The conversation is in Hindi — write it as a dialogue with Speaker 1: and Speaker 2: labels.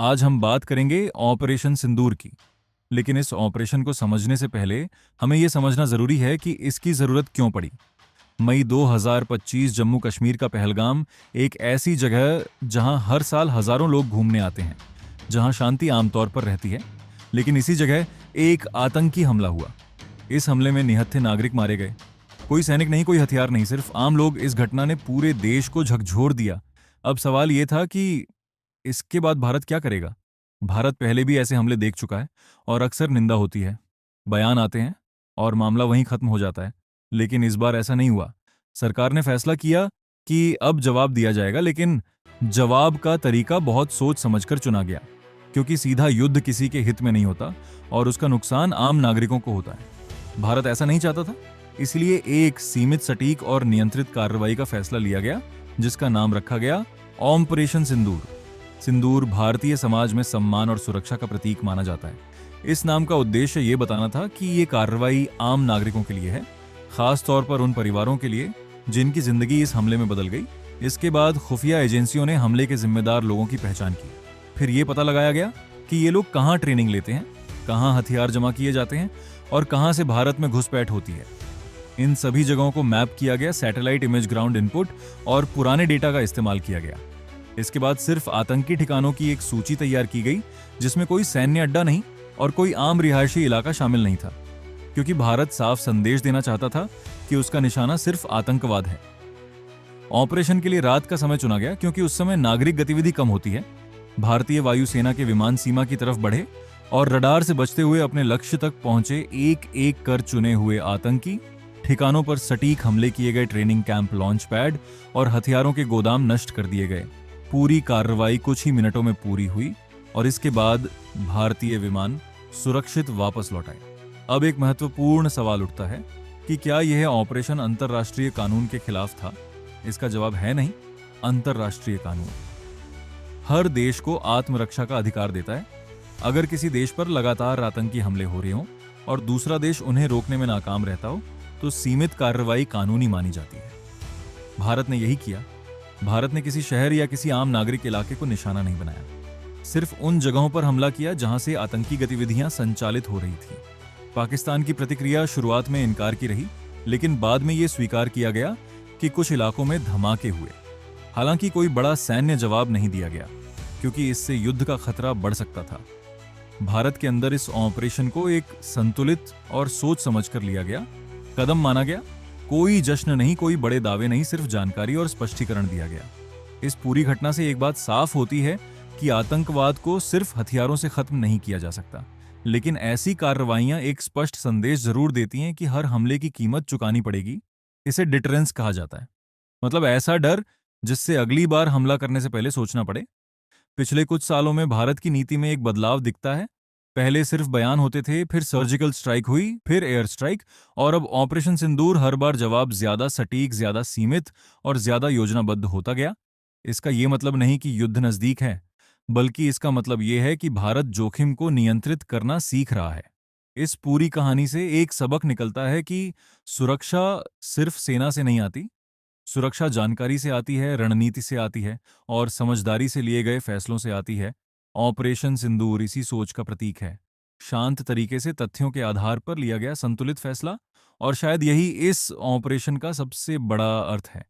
Speaker 1: आज हम बात करेंगे ऑपरेशन सिंदूर की। लेकिन इस ऑपरेशन को समझने से पहले हमें यह समझना जरूरी है कि इसकी जरूरत क्यों पड़ी। मई 2025 जम्मू कश्मीर का पहलगाम एक ऐसी जगह जहां हर साल हजारों लोग घूमने आते हैं, जहां शांति आमतौर पर रहती है, लेकिन इसी जगह एक आतंकी हमला हुआ। इस हमले में निहत्थे नागरिक मारे गए। कोई सैनिक नहीं, कोई हथियार नहीं, सिर्फ आम लोग। इस घटना ने पूरे देश को झकझोर दिया। अब सवाल यह था कि इसके बाद भारत क्या करेगा। भारत पहले भी ऐसे हमले देख चुका है और अक्सर निंदा होती है, बयान आते हैं और मामला वहीं खत्म हो जाता है। लेकिन इस बार ऐसा नहीं हुआ। सरकार ने फैसला किया कि अब जवाब दिया जाएगा, लेकिन जवाब का तरीका बहुत सोच समझकर चुना गया, क्योंकि सीधा युद्ध किसी के हित में नहीं होता और उसका नुकसान आम नागरिकों को होता है। भारत ऐसा नहीं चाहता था, इसलिए एक सीमित, सटीक और नियंत्रित कार्रवाई का फैसला लिया गया, जिसका नाम रखा गया ऑपरेशन सिंदूर। सिंदूर भारतीय समाज में सम्मान और सुरक्षा का प्रतीक माना जाता है। इस नाम का उद्देश्य ये बताना था कि ये कार्रवाई आम नागरिकों के लिए है, खास तौर पर उन परिवारों के लिए जिनकी जिंदगी इस हमले में बदल गई। इसके बाद खुफिया एजेंसियों ने हमले के जिम्मेदार लोगों की पहचान की। फिर ये पता लगाया गया कि ये लोग कहाँ ट्रेनिंग लेते हैं, कहाँ हथियार जमा किए जाते हैं और कहाँ से भारत में घुसपैठ होती है। इन सभी जगहों को मैप किया गया, सैटेलाइट इमेज, ग्राउंड इनपुट और पुराने डेटा का इस्तेमाल किया गया। इसके बाद सिर्फ आतंकी ठिकानों की एक सूची तैयार की गई, जिसमें कोई सैन्य अड्डा नहीं और कोई आम रिहायशी इलाका शामिल नहीं था, क्योंकि भारत साफ संदेश देना चाहता था कि उसका निशाना सिर्फ आतंकवाद है। ऑपरेशन के लिए रात का समय चुना गया, क्योंकि उस समय नागरिक गतिविधि कम होती है। भारतीय वायुसेना के विमान सीमा की तरफ बढ़े और रडार से बचते हुए अपने लक्ष्य तक पहुंचे। एक एक कर चुने हुए आतंकी ठिकानों पर सटीक हमले किए गए। ट्रेनिंग कैंप, लॉन्च पैड और हथियारों के गोदाम नष्ट कर दिए गए। पूरी कार्रवाई कुछ ही मिनटों में पूरी हुई और इसके बाद भारतीय विमान सुरक्षित वापस लौट आए। अब एक महत्वपूर्ण सवाल उठता है कि क्या यह ऑपरेशन अंतर्राष्ट्रीय कानून के खिलाफ था। इसका जवाब है नहीं। अंतर्राष्ट्रीय कानून हर देश को आत्मरक्षा का अधिकार देता है। अगर किसी देश पर लगातार आतंकी हमले हो रहे हों और दूसरा देश उन्हें रोकने में नाकाम रहता हो, तो सीमित कार्रवाई कानूनी मानी जाती है। भारत ने यही किया। भारत ने किसी शहर या किसी आम नागरिक इलाके को निशाना नहीं बनाया, सिर्फ उन जगहों पर हमला किया जहां से आतंकी गतिविधियां संचालित हो रही थी। पाकिस्तान की प्रतिक्रिया शुरुआत में इनकार की रही, लेकिन बाद में यह स्वीकार किया गया कि कुछ इलाकों में धमाके हुए। हालांकि कोई बड़ा सैन्य जवाब नहीं दिया गया, क्योंकि इससे युद्ध का खतरा बढ़ सकता था। भारत के अंदर इस ऑपरेशन को एक संतुलित और सोच समझकर लिया गया कदम माना गया। कोई जश्न नहीं, कोई बड़े दावे नहीं, सिर्फ जानकारी और स्पष्टीकरण दिया गया। इस पूरी घटना से एक बात साफ होती है कि आतंकवाद को सिर्फ हथियारों से खत्म नहीं किया जा सकता, लेकिन ऐसी कार्रवाइयां एक स्पष्ट संदेश जरूर देती हैं कि हर हमले की कीमत चुकानी पड़ेगी। इसे डिटरेंस कहा जाता है, मतलब ऐसा डर जिससे अगली बार हमला करने से पहले सोचना पड़े। पिछले कुछ सालों में भारत की नीति में एक बदलाव दिखता है। पहले सिर्फ बयान होते थे, फिर सर्जिकल स्ट्राइक हुई, फिर एयर स्ट्राइक, और अब ऑपरेशन सिंदूर। हर बार जवाब ज्यादा सटीक, ज्यादा सीमित और ज्यादा योजनाबद्ध होता गया। इसका यह मतलब नहीं कि युद्ध नजदीक है, बल्कि इसका मतलब यह है कि भारत जोखिम को नियंत्रित करना सीख रहा है। इस पूरी कहानी से एक सबक निकलता है कि सुरक्षा सिर्फ सेना से नहीं आती। सुरक्षा जानकारी से आती है, रणनीति से आती है और समझदारी से लिए गए फैसलों से आती है। ऑपरेशन सिंदूर इसी सोच का प्रतीक है। शांत तरीके से, तथ्यों के आधार पर लिया गया संतुलित फैसला, और शायद यही इस ऑपरेशन का सबसे बड़ा अर्थ है।